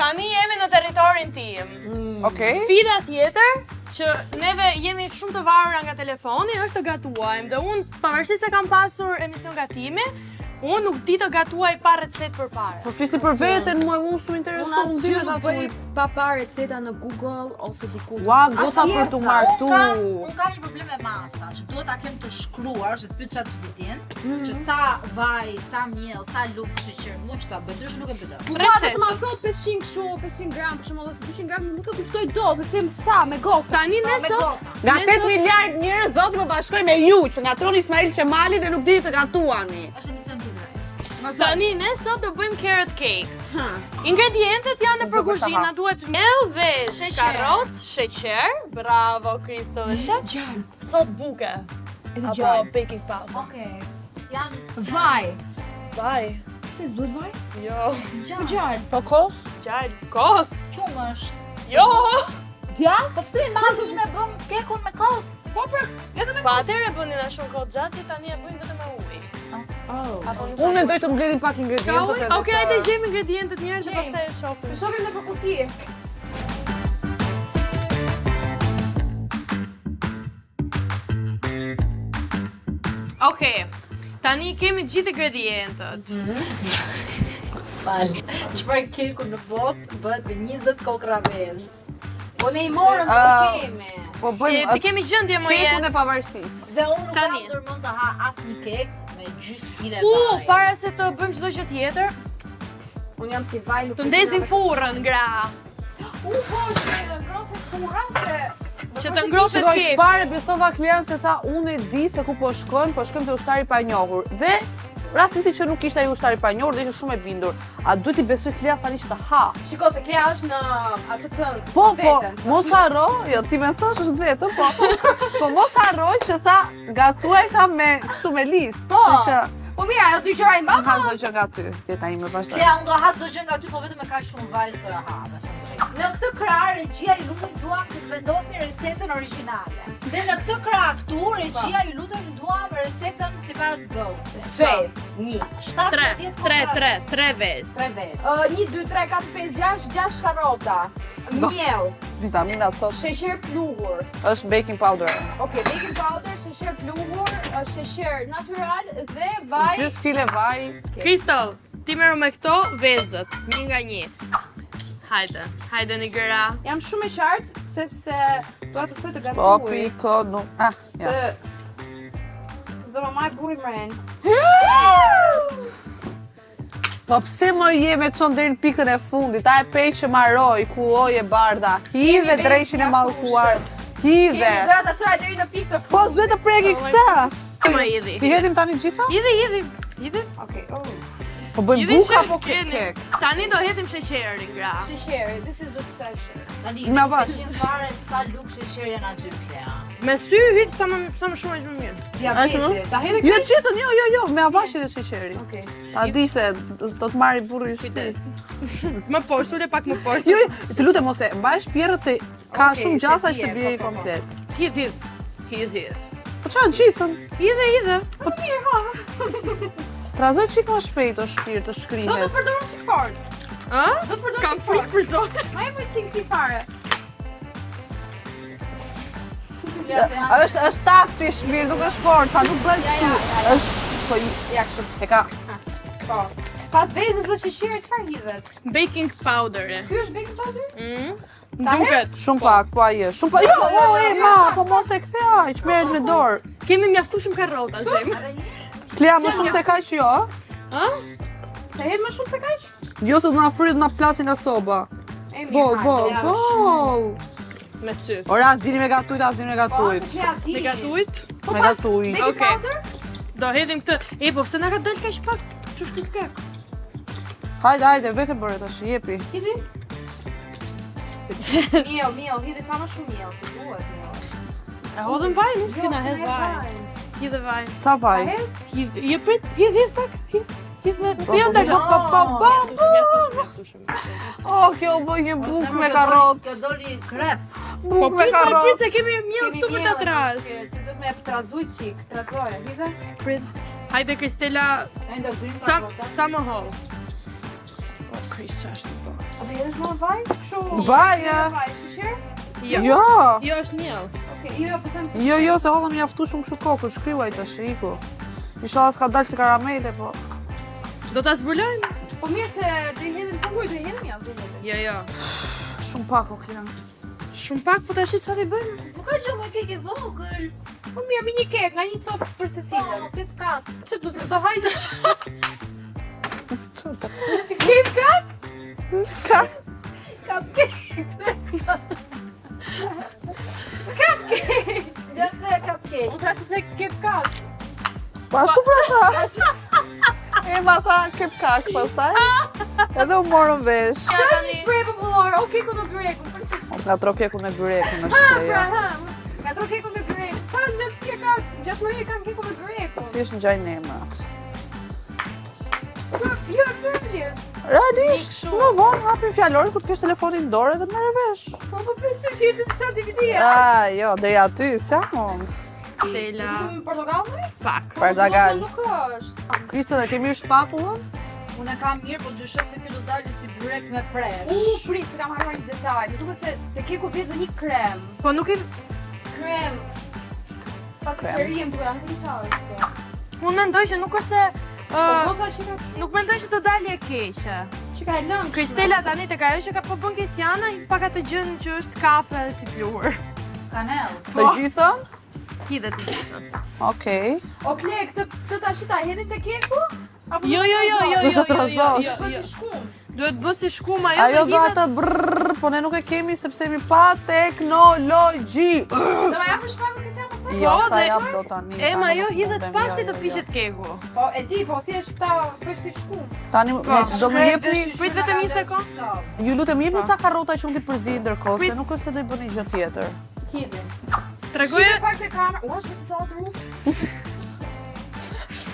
Tani jemi në territorin tim. Okej. Sfida tjetër që neve jemi shumë të varura nga telefoni është të gatuajmë dhe unë pavarësisht se kam pasur emision gatimi, unë nuk di të gatuaj pa recetë përpara. Po flisi për veten, mua më shumë intereson Unë di asgjë nuk bëj gatuj. pa parë receta në Google ose diku. Ua, gota për të martu. Unë kam një problem me masa, që duhet ta kem të shkruar, që të pyet ChatGPT-n, që sa vaj, sa miell, sa luk sheqer, mua që ta bëj, ndryshe nuk e bëj. Mua të ma thot 500 kështu, 500 gram, për shembull ose 200 gram, nuk e kuptoj dot, dhe them sa me gotë. Tani ne sot Nga 8 miliard njerëz zot më bashkoj me ju që ngatroni Ismail Qemali dhe nuk dini të gatuani. Është emision tjetër. Tani ne sot do bëjmë carrot cake. Ingredientet janë për kuzhina, duhet miell, vezë, karrot, sheqer, bravo Kristo dhe shef. Sot buke. Edhe Apo gjallë. baking powder. Okej. Janë Vaj. Vaj. Pse s'duhet vaj? Jo. Po gjallë. Po kos? Gjallë. Kos. qumësht. Jo. Djath? Po pse mami me bën kekun me kos? Po për edhe me Pa atëre bënin a shumë kohë gjatë që tani e bëjmë vetëm me ujë. Oh. Unë mendoj të mbledhim pak ingredientet edhe. Okej, hajde gjejmë ingredientet njerëz dhe Gjejmë. pastaj e shohim. Të shohim në për kuti. Okej. Tani kemi të gjithë ingredientet. Çfarë keku në botë bëhet me 20 kokra vezë. Po ne I morëm që kemi. Po Ti bëjmë kemi gjendje më kekun jetë. e pavarësisë. Dhe unë nuk Tani. kam ndërmend të ha asnjë kek me gjysmë kile vaj. Para se të bëjmë çdo gjë tjetër, Unë jam si vaj, nuk të ndezim furrën gra. Po, që ngrohet furra se Që të ngrohet Shikoj, keku. shpare besova klient se tha unë e di se ku po shkojmë te ushtari pa njohur. Dhe rastisi që nuk ishte ai ushtari pa njohur dhe ishte shumë e bindur. A duhet I besoj klient tani që të ha? Shiko se Klea është në atë të Po, veten. mos harro, jo ti më thosh është vetëm, po mos harroj që tha gatuaj tha me kështu me listë. Po. Kështu që Po mira, ajo dy gjëra I nuk ha mbaj. çdo gjë nga ty. Jeta ime vazhdo. Klea, unë do ha çdo gjë nga ty, po vetëm me kaq shumë vaj do ja ha. Në këtë krah regjia Ju lutem duam që të vendosni recetën origjinale. Dhe në këtë krah këtu regjia Ju lutem duam recetën sipas gocës. Fez, 1, 3 vezë. 3 vezë. 1, 2, 3, 4, 5, 6, 6 karrota. Miell, Vitaminat sot sheqer pluhur. është baking powder. Okej, baking powder, sheqer pluhur, sheqer natyral dhe vaj. Gjysmë kile vaj. Kristal, ti merru me këto vezët, një nga një. Hajde një gëra. Jam shumë e qartë sepse dua të kësoj të Po gatuj. piko no. Ah, ja. Zë më maj buri mren. Po pse më je me çon deri në pikën e fundit? A e pej që marroj, ku oje bardha. Hidhe Kemi dreshin e vezë mallkuar. Kemi Hidhe. doja ta çaj deri në pikë të Po fundit. duhet të preki këtë. Më idhi. I hedhim tani gjitha? Idhi. Okej, oh. Po bëjmë Idhi buka shef apo keni. kek? Tani do hedhim sheqerin gra. Sheqeri, this is the session. Tani, Na vash. Një fare sa luk sheqer janë aty, Klea. Me sy hyt sa më shumë aq më mirë. Diabeti. Ta hedhë Jo këtë? gjithën, jo, me avashje dhe sheqeri. Okej. Ta di se do të marri burri Kujdes. shtëpis. Më poshtë, ule pak më poshtë. Jo, të lutem mos e mbaj shpirët se ka Okej, shumë se gjasa që bie, të bjeri po, po, po. komplet. Hidh. Po çfarë gjithën? Idhe. Trazoj çik më shpejt o shpirt të Do të shkrihet. përdorim çik fort. Ë? Do të përdorim Kam çik frikë fort. për zotin. Ma e për çik fare. Është takti shpirt, nuk është forca, nuk bën kështu. Është po Ja, kështu. e ka. Po. Pas vezës dhe sheqerit çfarë hidhet? Baking powder. Ky është baking powder? Duket. Shumë pak, po ai. Shumë pak. Jo, ma, po mos e kthej aq, merret me dorë. Kemi mjaftueshëm karrota, zem. Klea më shumë se kaq jo, ë? Ë? Ta hedh më shumë se kaq? Jo se do na fryt na plasin nga soba. E mirë. Bol, hajde, ja, bol. Me sy. Ora, dini me gatujt, as dini me Po, gatujt. se Klea di. Me gatujt. Po Me pas gatujt. baking Okej. powder? Do hedhim këtë. E, po pse na ka dalë kaq pak? Ç'është ky kek? Hajde, vetë bëre tash, jepi. Hidhi? Miell, hidhi sa më shumë miell, se duhet miell. E hodhëm vaj, nuk s'kena Jo, hedh se vaj. Hidhe vaj. Sa vaj? Je prit, hidh pak. Hidh vaj. Po, Jo po, dalë. Oh, kjo bëj një buk me karrot. Kjo doli krep. Po Buk me prit, karrot. se kemi miell këtu për ta traz. Se do të më trazuj çik, trazoja, hidhe? Prit. Hajde Kristela, Ai do grim sa më holl. Krisht ashtu po. O të jedhësh më vaj? Kështu... Vaj, ja. Vaj, sheqer? Jo. Jo, është miell. Okej, jo, po them... Jo, se hollëm mjaftu shumë kështu kokë, shkryuaj tash, iku. Inshallah s'ka dalë si karamele, po. Do ta zbulojmë? Po mirë se do i hedhim punguj, do i hedhim ja, do i hedhim. Jo. Shumë pak, o klian. Shumë pak, po tash çfarë bëjmë? Nuk ka gjë më kek e vogël. Po mirë, mi një kek, nga një copë për secilën. Kek kat. Që do se do hajde? Kep kak? Kak? Cupcake. Cupcake. Dhe cupcake. Unë thashë të kep kak. Po ashtu pra tha. E ma tha kep kak, pastaj. Edhe u morën vesh. Qa është një shprej popullore? O keku në byreku, për që? Nga tro keku me byreku në shpreja. Nga tro keku me byreku. Qa në gjëtë s'ke kak? 6 mëri e kam keku me byreku. Si është në gjaj nemrat. Jo, e këpër Realisht, më vonë hapin fjallori kur t'kesh telefonin dorë edhe merre vesh. Po pëstë që ishte të qatë DVD-a. Jo, deri aty, s'jam. Stela. Këtë portokallë? Pak. Pardagal. Nuk është. Kriste, dhe ke mirë shpatullën? Unë e kam mirë, po dyshoj se kjo do dalë si byrek me presh. Prit, se kam harruar një detaj. Më duke se te keku vjet dhe një krem. Po nuk e... Krem. Pas të qëriem të nuk isha është. Unë mendoj që nuk është se... Po goza që ka shumë. Nuk mendoj që do dalje e keqe. Që ka e lëngë. Kristela tani tek ajo që ka po bën Kesiana, i pak atë gjën që është kafe si pluhur. Kanel. Të gjithën? Hidhet të gjithën. Okej. O Kle, këtë tash ta hedhim te keku? Apo Jo. Do të trazosh. Po si shkum. Duhet bë si shkum ajo Ajo dhe do atë brrrr, po ne nuk e kemi sepse jemi pa teknologji. Do ma japësh pak nuk e se pastaj? Jo, Po, sa dhe- jap do tani. E, ma ajo hidhet Tani pasi jo, të jo, piqet keku. Po e di, po thjesht ta bësh si shkum. Tani do më jepni, Prit vetëm një sekond. ju lutem jepni ca karrota që unë t'i përzi ndërkohë, se nuk është se do i bëni gjë tjetër. Hidhim. Tregoje Shime pak te kamera. Ua, është si sallat rusë.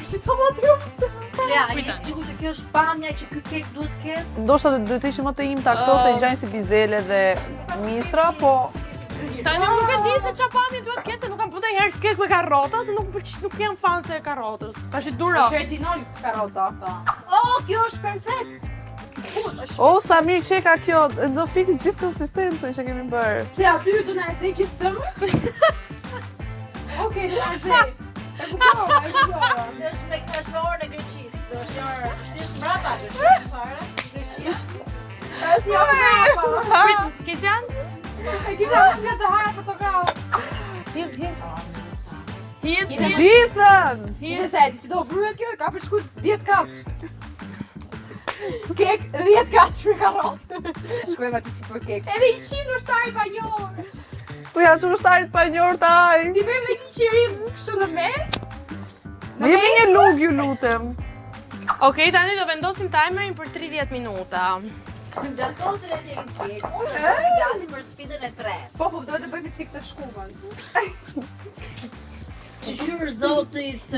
Si sallat rusë. Klea, a je sigur që kjo është pamja që ky kek duhet ketë? Ndoshta do të ishim më të imta këto se ngjajnë si bizele dhe mistra, po tani unë nuk e di se çfarë pamje duhet ketë, se nuk kam punë herë kek me karrota, se nuk jam fan se e karrotës. Tash i duro. Është retinol karota. Oh, kjo është perfekt! o sa mirë çeka kjo, do fiks gjithë konsistencën që kemi bërë. Se aty do na e zej gjithë tëmë? Okej, do na e zej. E kuptova, e kuptova. Është me orën e Greqisë, është mbrapa Greqisë fare, Greqia. Është një orë. Kesian? E kisha një të haja portokallë. Hidh. Gjithën! Hidhe se, si do vryhet kjo, ka përshkut 10 kaç. Kek 10 kaç për karrotë. Shkojmë aty si për kek. Edhe 100 ushtari pa njohur. Tu janë që ushtarit pa njërë taj. Ti bëjmë dhe një qirim kështu në mes. Më jepni një lug, ju lutem. Okej, tani do vendosim timerin për 30 minuta. Gjatosur e një kek, unë është gati për sfidën e tretë. Po, do të bëjmë cik të shkumën. Që shurë zotit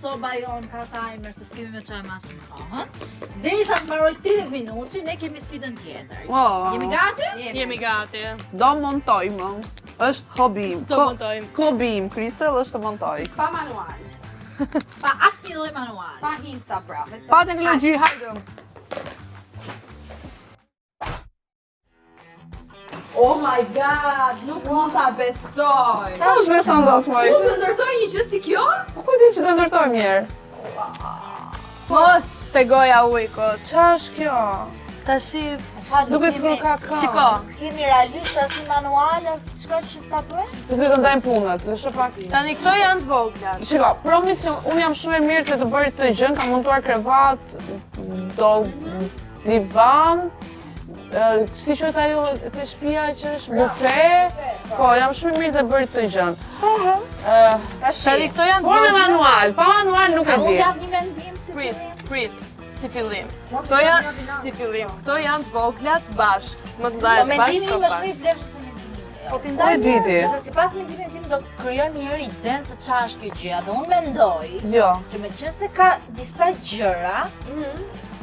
soba jon ka timer se s'kemi me çaj masim kohën. Derisa të mbaroj 30 minutë, ne kemi sfidën tjetër. Jemi gati? Jemi gati. Do montojmë. Është hobim. Do montojmë. Hobim, Kristel është të montoj. Pa manual. Pa asnjë lloj manual. Pa hinca, bra. Pa teknologji, hajde. Oh my god, nuk mund ta besoj. Qa është beson do të moj? Mund të ndërtoj një gjë si kjo? Po ku di që do ndërtojmë njerë? Mos te goja ujkot. Qa është kjo? Tashi, Duke s'kru ka ka. shiko. Kemi realisht as një manual, as çka që ta bëjmë? Pësë të ndajmë punët, lëshë pak. Tani këto janë të vogla. Shiko, promis që unë jam shumë e mirë të bërit të gjën, kam montuar krevat, divan, si qëtë ajo të shtëpia që është bufe, po jam shumë e mirë të bërit të gjën. Tani këto janë të Por me vogla. manual, pa manual nuk e A mund di. t'jap një mendim si Prit, si fillim. Këto janë si fillim. Këto janë të vogla të bashkë. Më të ndajet Po mendimi bashkë im të është më i bashkë. vlefshëm se mendimi im. Po ti Po e diti. Sepse sipas mendimit tim do krijojmë një herë idenë se çfarë është kjo gjë. Dhe unë mendoj Jo. që meqense ka disa gjëra,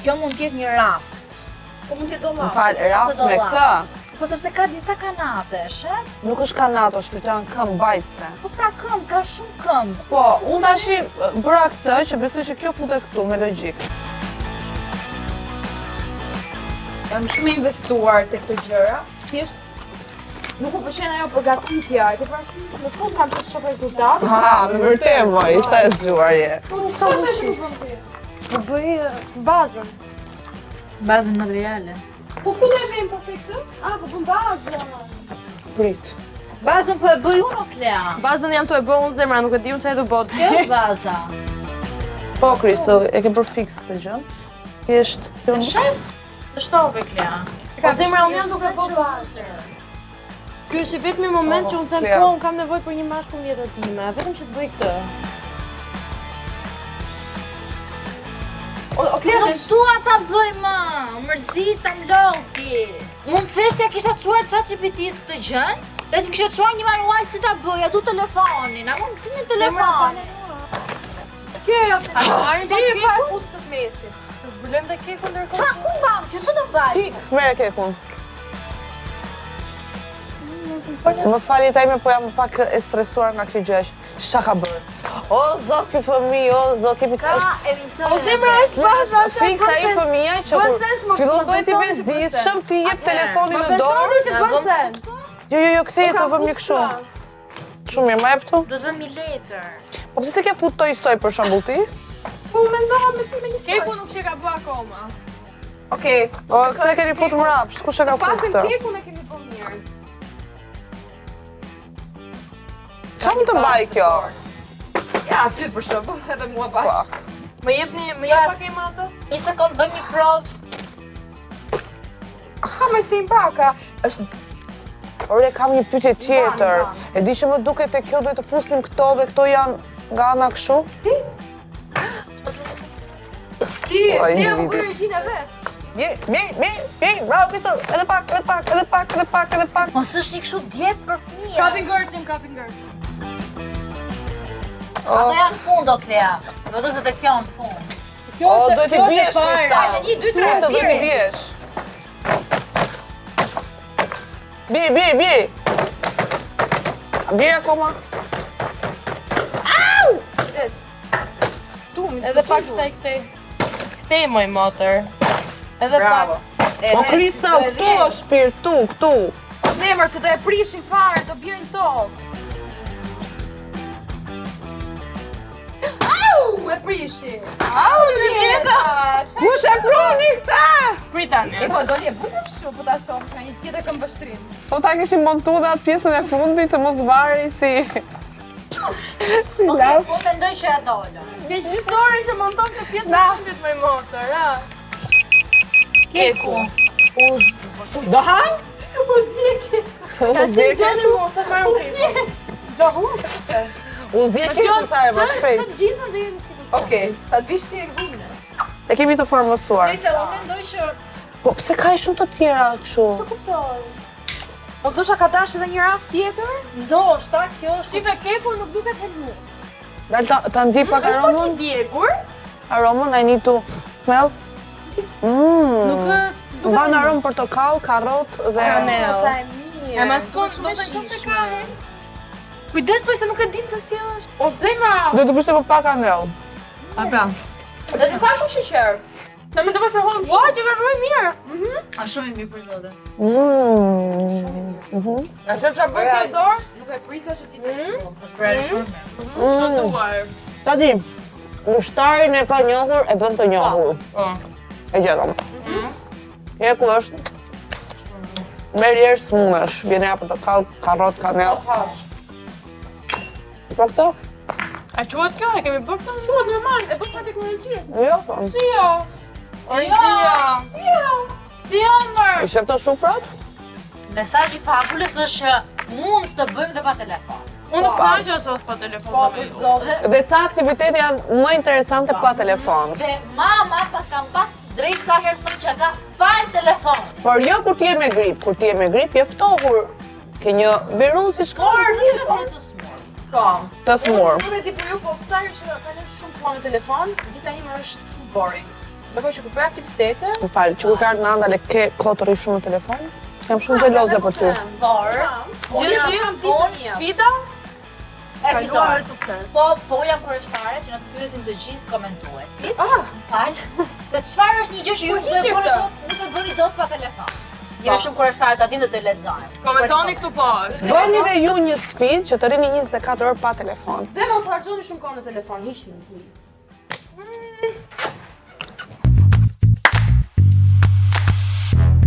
kjo mund të jetë një raft. Po mund të jetë Më dollap. falë, raft me këtë. Po sepse ka disa kanate, shef? Nuk është kanato, shpytan këmbë bajtëse. Po pra këmbë, ka shumë këmbë. Po, unë tashi bëra këtë që besoj që kjo futet këtu me logjik. Jam shumë investuar te këto gjëra. Thjesht nuk u pëlqen ajo përgatitja. E ke parasysh në fund kam të shoh rezultat. Me vërtet moj, sa e zgjuar je. Çfarë është që bën ti? Të bëj bazën. Bazën materiale. Po ku do vim pastaj këtë? Po bën bazë. Prit. Bazën po e bëj unë o Klea. Bazën jam të e bëu unë zemra, nuk e di unë çfarë do botë. Kjo është baza. Po, Kristo, e ke për fix këtë gjë? Thjesht. Shef, të shtove Klea. Po zemra unë jam duke po bazë. Ky është i vetmi moment që unë them Klea. po, unë kam nevojë për një mashkull në jetën time, vetëm që të bëj këtë. O Klea, Nuk dua ta bëj më, mërzita mloki. Mund të theshtja kisha çuar ChatGPT-s këtë gjën, dhe të kisha çuar një manual si ta bëj, a du telefonin, a mund si një telefon. Klea, A do marrim ti të e pa e kekun? fut të mesit. Të zbulojmë të kekun ndërkohë. Qa ku vam kjo, që do bëj? Mere kekun. Më fali tajme, po jam pak e stresuar nga kjo gjë. Ç'a ka bërë? O zot, ky fëmijë, o zot, jepi Ka emision. O zemra është bazë, Fix ai fëmia që Bën kur sens, më fillon bën bëhet i sens, bezdisshëm, ti jep telefonin në Besoni dorë. që bën sens. Jo, ktheje të vëmë një kështu. Shumë mirë, ma jep tu. Do të vëm një letër. Po pse se ke fut toj soj për shembull ti? Po mendova me ti me një Kekun nuk që ka bë akoma. Okej. O, këtë e keni fut më rapsh, kush e ka fut Patën këtë? kekun e kemi bën mirë. Qa më të mbaj kjo? Ja, ty për shembull, edhe mua bashkë. Më jep pak e matë? Një sekund, bëjmë një provë. Ka me se impaka. Është Ore, kam një pyetje tjetër. E di që më duket e kjo duhet të fusnim këto dhe këto janë nga ana kështu? si? Ti Oj, jam një vit. origjina vet. Mirë, bravo, Kristo, edhe pak. Mos është një kështu djetë për fëmija. Kapin gërqin. Ato janë në fund, o Klea. Do të se të kjo në fund. O, duhet i bjesh, Krista. Hajde, 1, 2, 3, Krista, duhet i bjesh. Biri. Biri akoma. Yes. Edhe pak sa i këtej. Këtej moj motor. Edhe Bravo. pak. O, Krista, këtu është shpirt, këtu. Zemër, se do e prishin fare, do bjerën tokë. Au, e prishin. Au, Lieta. Kush e pruni këta? Pritani. E po doli e bukur kështu, po ta shoh ka një tjetër këmbështrim. Po ta kishim montu dhe atë pjesën e fundit të mos vari si... Okej, po mendoj që e dollë. Një gjysore që monton këtë pjesë në fundit moj motor, a? Keku. Do ha? Ka si gjeni mo, sa marrë keku. U zjeki të thajë më shpejt. Të gjitha dhe jemi si këtë. Okej, sa të vish ti e gune. E kemi të formësuar. Nëse unë mendoj që Po pse ka e shumë të tjera kështu? mos dosha ka dash edhe një raf tjetër? Ndoshta, kjo është... Shive keku nuk duket helmus. Dal ta ndjej pak aromën. Djegur. Aromën, I need to smell. Nuk Ban aromë portokall, karrot dhe... Kanel. Sa e mirë. E maskon shumë të qëse ka he. Kujdes për se nuk e dim se si është. O zemra. Do të kishte po pak kanel. A pra. Dhe nuk ka shumë sheqer. Në mendova se hom. Ua, që ka shumë mirë. A shumë i mirë për zote. A shef që bërë këtë dorë? Nuk e prisa që ti të Është bërë shumë mirë. Duar. Tati, ushtarin e pa njohur e bën të njohur. E gjetëm. Je ku është? Merë jerë smunesh, vjene ja portokall, karrot, kanel. Po këto? A quhet kjo? E kemi bërë këtë? Quhet normal, e bërë ka teknologji. Jo, thon. Si jo? Si jo mërë? I shef të shufrat? Mesazhi i pagullës është që mund të bëjmë dhe pa telefon. Unë nuk knaqja sot pa telefon të me ju. Dhe ca aktivitete janë më interesante pa telefon. Dhe mama kam pas drejt sa herë thonë që ka fal telefon. Por jo kur ti je me grip. Kur ti je me grip, je ftohur. Ke një virus i shkon Por në një telefon. për të smurë. Po. Të smur. Nuk e di për ju, po sa herë që kaloj shumë kohë në telefon, dita ime është shumë boring. Bëkoj që kur bëj aktivitete, Më falë, që kur ka ardhë në andale ke kohë të rri shumë në telefon? Jam shumë gjeloze për ty. Por, Gjithë kam ditën jam. sfida, e kaluar fiton. me sukses. Po jam kurioztare që na të pyesin të gjithë komentuesit. Ah, Fal. Se çfarë është një gjë që ju nuk e hiqe bëni këtë? dot, nuk e bëni dot pa telefon. Jemi shumë kurajshtarë ta dinë të lexojmë. Komentoni këtu poshtë. Bëni dhe ju një sfidë që të rini 24 orë pa telefon. Dhe mos harxoni shumë kohë në telefon, hiqni please.